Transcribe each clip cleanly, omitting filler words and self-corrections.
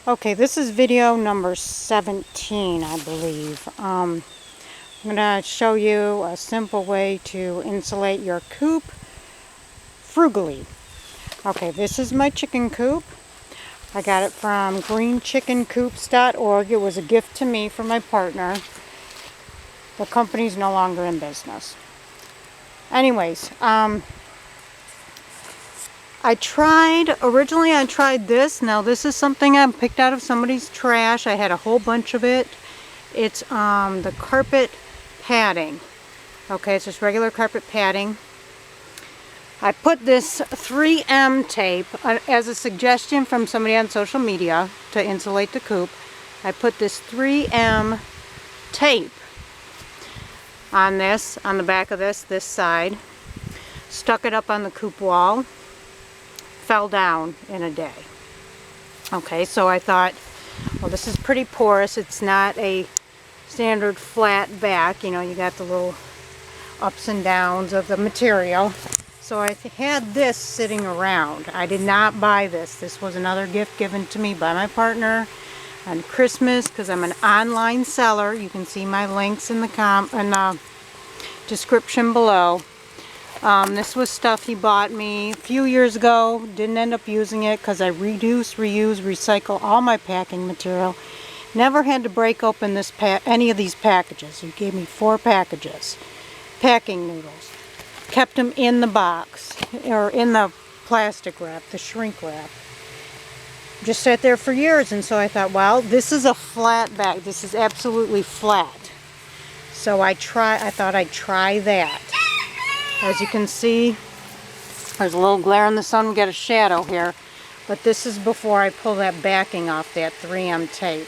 Okay, this is video number 17, I believe. I'm going to show you a simple way to insulate your coop frugally. Okay, this is my chicken coop. I got it from greenchickencoops.org. It was a gift to me from my partner. The company's no longer in business. Anyways, originally I tried this. Now this is something I picked out of somebody's trash. I had a whole bunch of it. It's the carpet padding. Okay, it's just regular carpet padding. I put this 3M tape as a suggestion from somebody on social media to insulate the coop. I put this 3M tape on the back of this side. Stuck it up on the coop wall. Fell down in a day. Okay, so I thought, well, this is pretty porous. It's not a standard flat back. You know, you got the little ups and downs of the material. So I had this sitting around. I did not buy this. This was another gift given to me by my partner on Christmas because I'm an online seller. You can see my links in the description below. This was stuff he bought me a few years ago. Didn't end up using it because I reduce, reuse, recycle all my packing material. Never had to break open any of these packages. He gave me 4 packages. Packing noodles. Kept them in the box or in the plastic wrap, the shrink wrap. Just sat there for years, and so I thought, well, this is a flat bag. This is absolutely flat. So I thought I'd try that. As you can see, there's a little glare in the sun. We got a shadow here. But this is before I pull that backing off that 3M tape.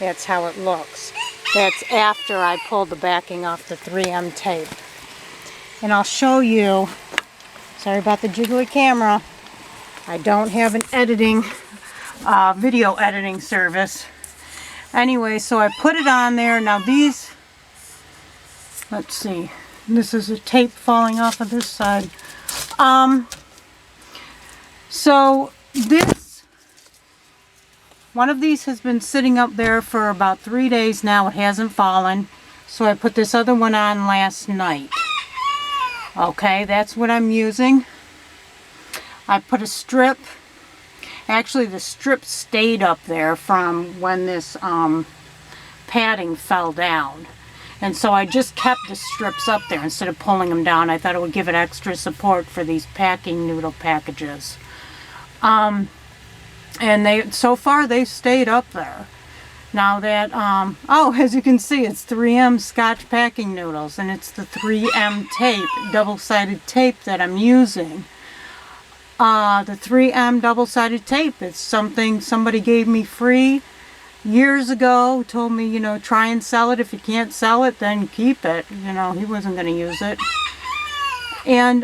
That's how it looks. That's after I pull the backing off the 3M tape. And I'll show you, sorry about the jiggly camera. I don't have an video editing service. Anyway, so I put it on there. Now these, let's see. This is a tape falling off of this side. So this, one of these has been sitting up there for about 3 days now. It hasn't fallen. So I put this other one on last night. Okay, that's what I'm using. I put a strip. Actually, the strip stayed up there from when this padding fell down. And so I just kept the strips up there instead of pulling them down. I thought it would give it extra support for these packing noodle packages. And so far they've stayed up there. Now that, as you can see, it's 3M Scotch packing noodles, and it's the 3M tape, double-sided tape that I'm using. The 3M double-sided tape, it's something somebody gave me free years ago. Told me, you know, try and sell it. If you can't sell it, then keep it. You know, he wasn't going to use it. And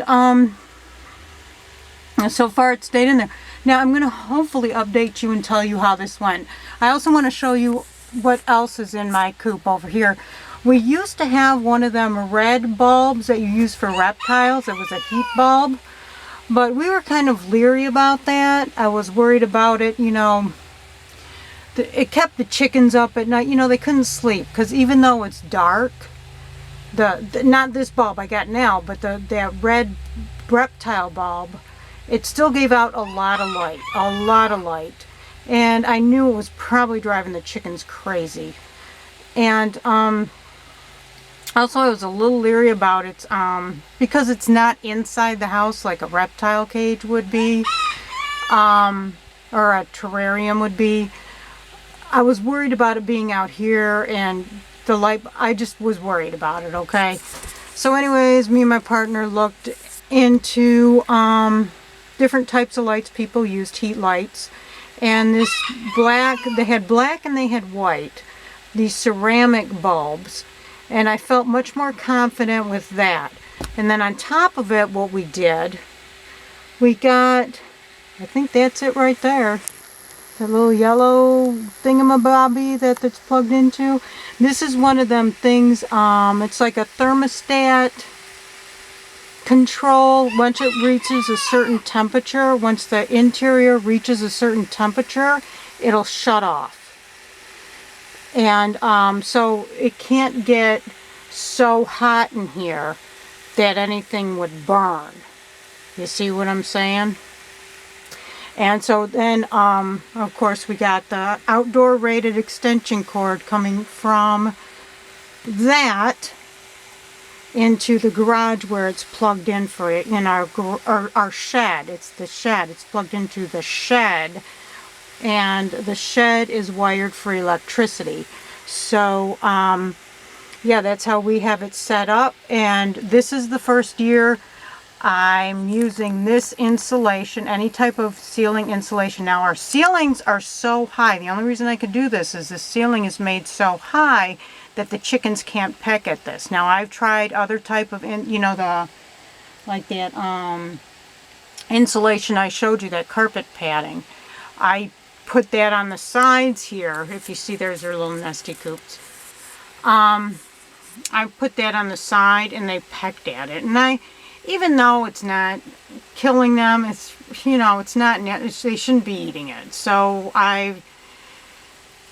so far it stayed in there. Now I'm going to hopefully update you and tell you how this went. I also want to show you what else is in my coop over here. We used to have one of them red bulbs that you use for reptiles. It was a heat bulb. But we were kind of leery about that. I was worried about it, you know. It kept the chickens up at night. You know, they couldn't sleep because even though it's dark, not this bulb I got now, but that red reptile bulb, it still gave out a lot of light, and I knew it was probably driving the chickens crazy. And also I was a little leery about it because it's not inside the house like a reptile cage would be, or a terrarium would be. I was worried about it being out here and the light. I just was worried about it, okay? So anyways, me and my partner looked into different types of lights people used, heat lights. And this black, they had black and they had white, these ceramic bulbs. And I felt much more confident with that. And then on top of it, what we did, we got, I think that's it right there. The little yellow thingamabobby that's plugged into. This is one of them things, it's like a thermostat control, once it reaches a certain temperature, once the interior reaches a certain temperature, it'll shut off. And so it can't get so hot in here that anything would burn. You see what I'm saying? And so then, of course, we got the outdoor rated extension cord coming from that into the garage where it's plugged in for it in our shed. It's the shed. It's plugged into the shed, and the shed is wired for electricity. So yeah, that's how we have it set up. And this is the first year I'm using this insulation, any type of ceiling insulation. Now our ceilings are so high. The only reason I could do this is the ceiling is made so high that the chickens can't peck at this. Now I've tried other type of, like that insulation I showed you, that carpet padding. I put that on the sides here. If you see, there's their little nesty coops. I put that on the side and they pecked at it. And even though it's not killing them, it's, it's not, they shouldn't be eating it. So I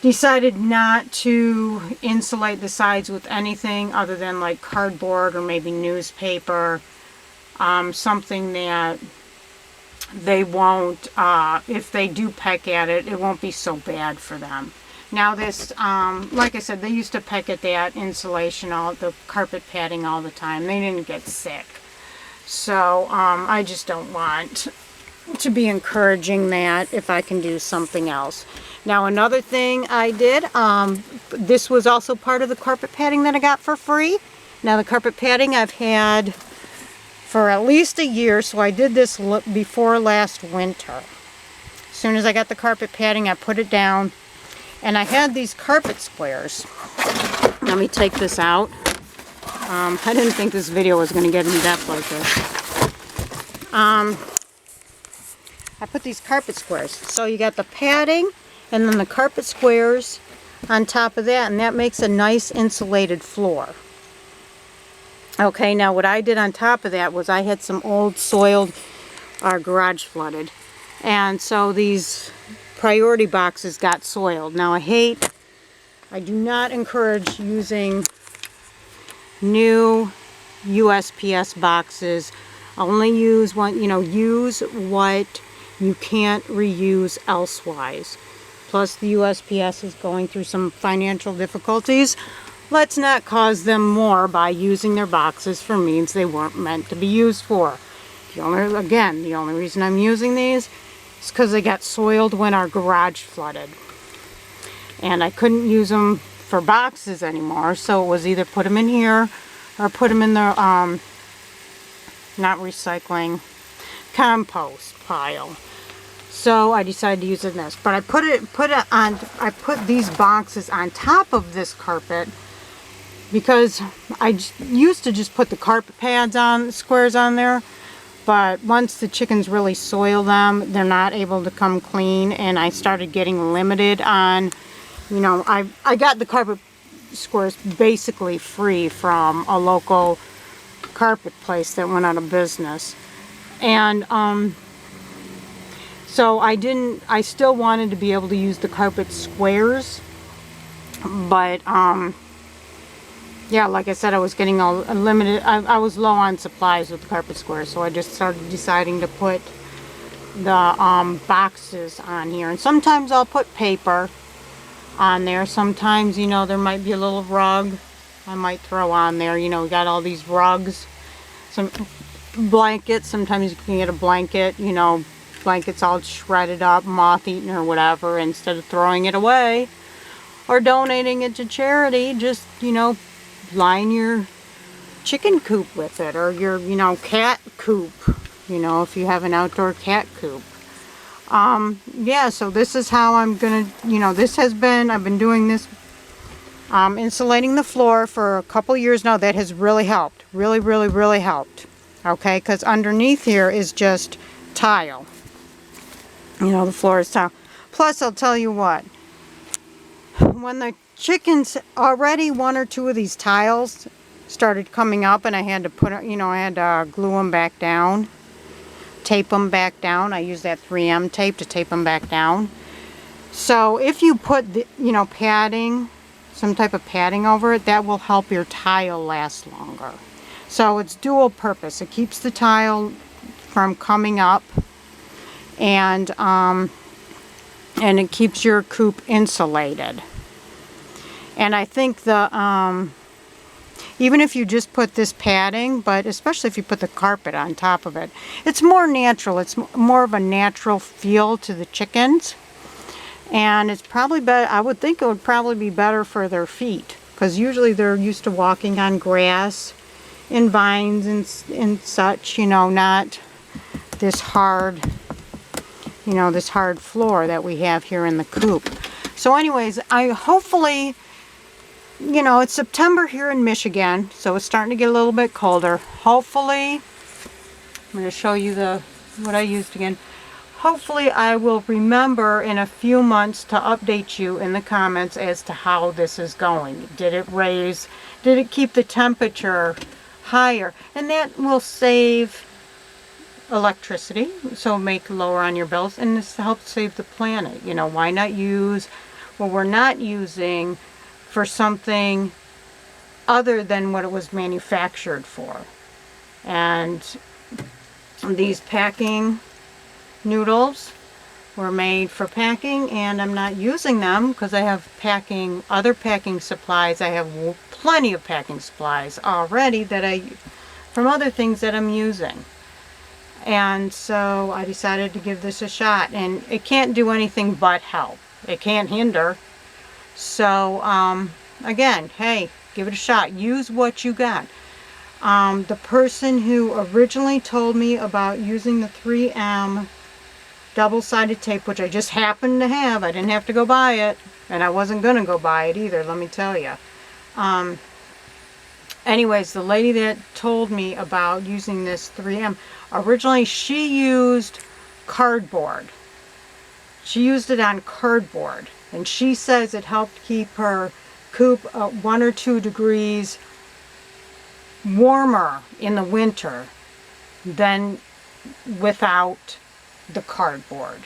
decided not to insulate the sides with anything other than like cardboard or maybe newspaper, something that they won't, if they do peck at it, it won't be so bad for them. Now this, like I said, they used to peck at that insulation, the carpet padding all the time. They didn't get sick. So I just don't want to be encouraging that if I can do something else. Now another thing I did, this was also part of the carpet padding that I got for free. Now the carpet padding I've had for at least a year, so I did this before last winter. As soon as I got the carpet padding, I put it down, and I had these carpet squares. Let me take this out. I didn't think this video was going to get in depth like this. I put these carpet squares. So you got the padding and then the carpet squares on top of that, and that makes a nice insulated floor. Okay, now what I did on top of that was I had some old soiled, our garage flooded. And so these priority boxes got soiled. Now I do not encourage using new USPS boxes. Only use use what you can't reuse elsewise. Plus the USPS is going through some financial difficulties. Let's not cause them more by using their boxes for means they weren't meant to be used for. The only reason I'm using these is because they got soiled when our garage flooded. And I couldn't use them for boxes anymore, so it was either put them in here or put them in the not recycling, compost pile. So I decided to use it in this. But I put these boxes on top of this carpet because I used to just put the carpet pads on, squares on there. But once the chickens really soil them, they're not able to come clean, and I started getting limited on, I got the carpet squares basically free from a local carpet place that went out of business. And so I still wanted to be able to use the carpet squares, but yeah, like I said, I was getting a limited, I was low on supplies with the carpet squares, so I just started deciding to put the boxes on here. And sometimes I'll put paper on there. Sometimes, there might be a little rug I might throw on there. We got all these rugs, some blankets. Sometimes you can get a blanket, blankets all shredded up, moth-eaten or whatever. Instead of throwing it away or donating it to charity, just, line your chicken coop with it, or your, cat coop, if you have an outdoor cat coop. Yeah, so this is how I'm gonna, I've been doing this, insulating the floor for a couple years now. That has really helped, really helped. Okay, because underneath here is just tile. The floor is tile. Plus, I'll tell you what, when the chickens, already one or two of these tiles started coming up, and I had to put, you know, I had to glue them back down, tape them back down. I use that 3M tape to tape them back down. So if you put the, you know, padding, some type of padding over it, that will help your tile last longer. So it's dual purpose. It keeps the tile from coming up, and it keeps your coop insulated. And I think the even if you just put this padding, but especially if you put the carpet on top of it, it's more natural. It's more of a natural feel to the chickens. And it's probably better, I would think it would probably be better for their feet, because usually they're used to walking on grass and vines and such, you know, not this hard, you know, this hard floor that we have here in the coop. So anyways, I hopefully, you know, it's September here in Michigan, so it's starting to get a little bit colder. Hopefully, I'm going to show you what I used again. Hopefully I will remember in a few months to update you in the comments as to how this is going. Did it raise? Did it keep the temperature higher? And that will save electricity, so make lower on your bills, and this helps save the planet. You know, why not use what we're not using for something other than what it was manufactured for? And these packing noodles were made for packing, and I'm not using them because I have other packing supplies. I have plenty of packing supplies already from other things that I'm using. And so I decided to give this a shot, and it can't do anything but help. It can't hinder. So again, hey, give it a shot. Use what you got. The person who originally told me about using the 3M double-sided tape, which I just happened to have, I didn't have to go buy it, and I wasn't gonna go buy it either, let me tell you. Anyways, the lady that told me about using this 3M, originally she used cardboard. She used it on cardboard, and she says it helped keep her coop 1 or 2 degrees warmer in the winter than without the cardboard.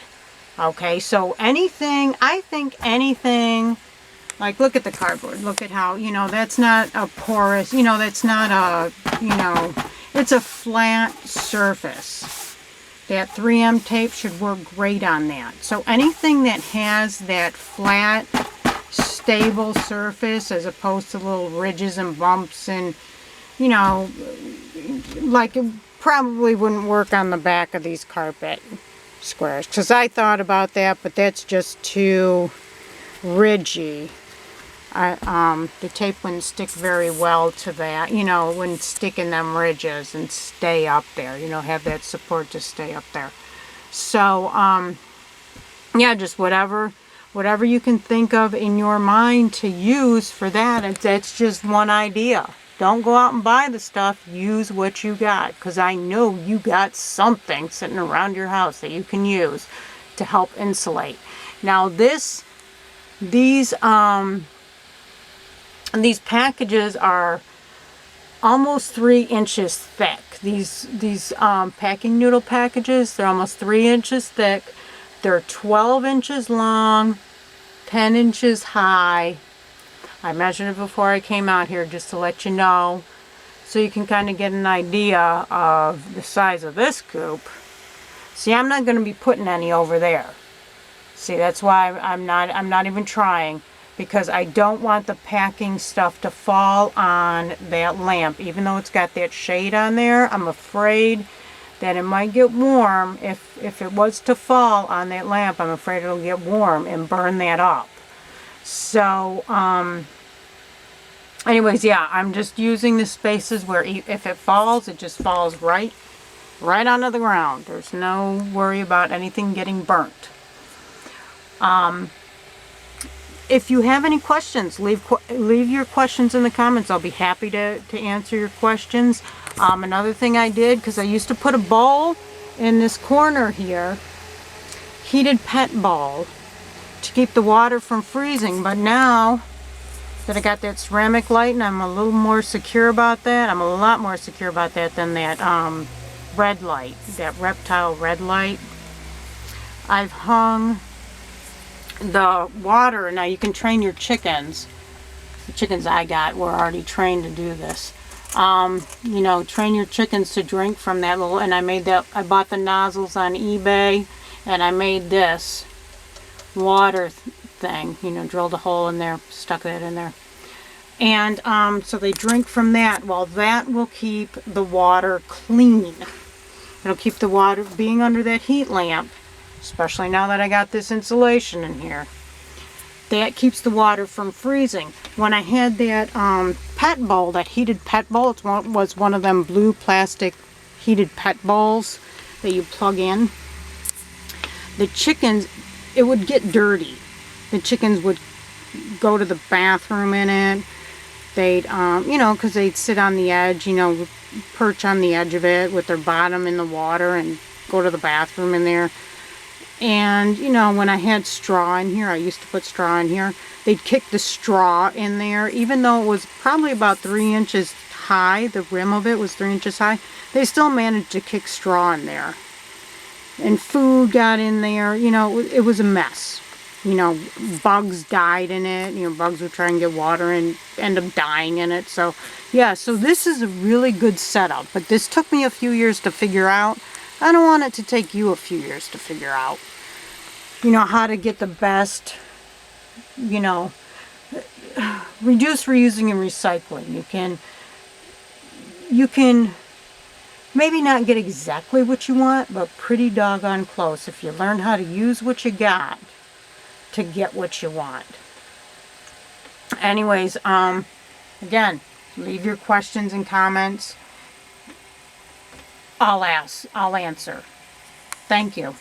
Okay, so anything, I think anything, like look at the cardboard, look at how, you know, that's not a porous, you know, that's not a, you know, it's a flat surface. That 3M tape should work great on that. So anything that has that flat, stable surface as opposed to little ridges and bumps and, you know, like it probably wouldn't work on the back of these carpet squares, because I thought about that, but that's just too ridgy. The tape wouldn't stick very well to that, you know, it wouldn't stick in them ridges and stay up there, you know, have that support to stay up there. So yeah, just whatever you can think of in your mind to use for that, and that's just one idea. Don't go out and buy the stuff. Use what you got, because I know you got something sitting around your house that you can use to help insulate. Now these packages are almost 3 inches thick. These packing noodle packages, they're almost 3 inches thick. They're 12 inches long, 10 inches high. I measured it before I came out here just to let you know, so you can kind of get an idea of the size of this coop. See, I'm not going to be putting any over there. See, that's why I'm not even trying, because I don't want the packing stuff to fall on that lamp. Even though it's got that shade on there, I'm afraid that it might get warm. If it was to fall on that lamp, I'm afraid it'll get warm and burn that up. So, anyways, yeah, I'm just using the spaces where if it falls, it just falls right onto the ground. There's no worry about anything getting burnt. If you have any questions, leave your questions in the comments. I'll be happy to answer your questions. Another thing I did, because I used to put a bowl in this corner here, heated pet bowl, to keep the water from freezing, but now that I got that ceramic light, and I'm a little more secure about that. I'm a lot more secure about that than that red light, that reptile red light. I've hung the water. Now you can train your chickens. The chickens I got were already trained to do this. You know, train your chickens to drink from that little, and I bought the nozzles on eBay, and I made this water thing, you know, drilled a hole in there, stuck that in there. And so they drink from that. Well, that will keep the water clean. It'll keep the water being under that heat lamp, especially now that I got this insulation in here. That keeps the water from freezing. When I had that pet bowl, that heated pet bowl, it was one of them blue plastic heated pet bowls that you plug in. The chickens, it would get dirty. The chickens would go to the bathroom in it. They'd, you know, because they'd sit on the edge, you know, perch on the edge of it with their bottom in the water and go to the bathroom in there. And, you know, when I had straw in here, I used to put straw in here, they'd kick the straw in there, even though it was probably about 3 inches high, the rim of it was 3 inches high, they still managed to kick straw in there. And food got in there, you know, it was a mess. You know, bugs died in it, you know, bugs would try and get water and end up dying in it. So, yeah, so this is a really good setup, but this took me a few years to figure out. I don't want it to take you a few years to figure out, you know, how to get the best, you know, reduce, reusing, and recycling. You can maybe not get exactly what you want, but pretty doggone close if you learn how to use what you got to get what you want. Anyways, again, leave your questions and comments. I'll answer. Thank you.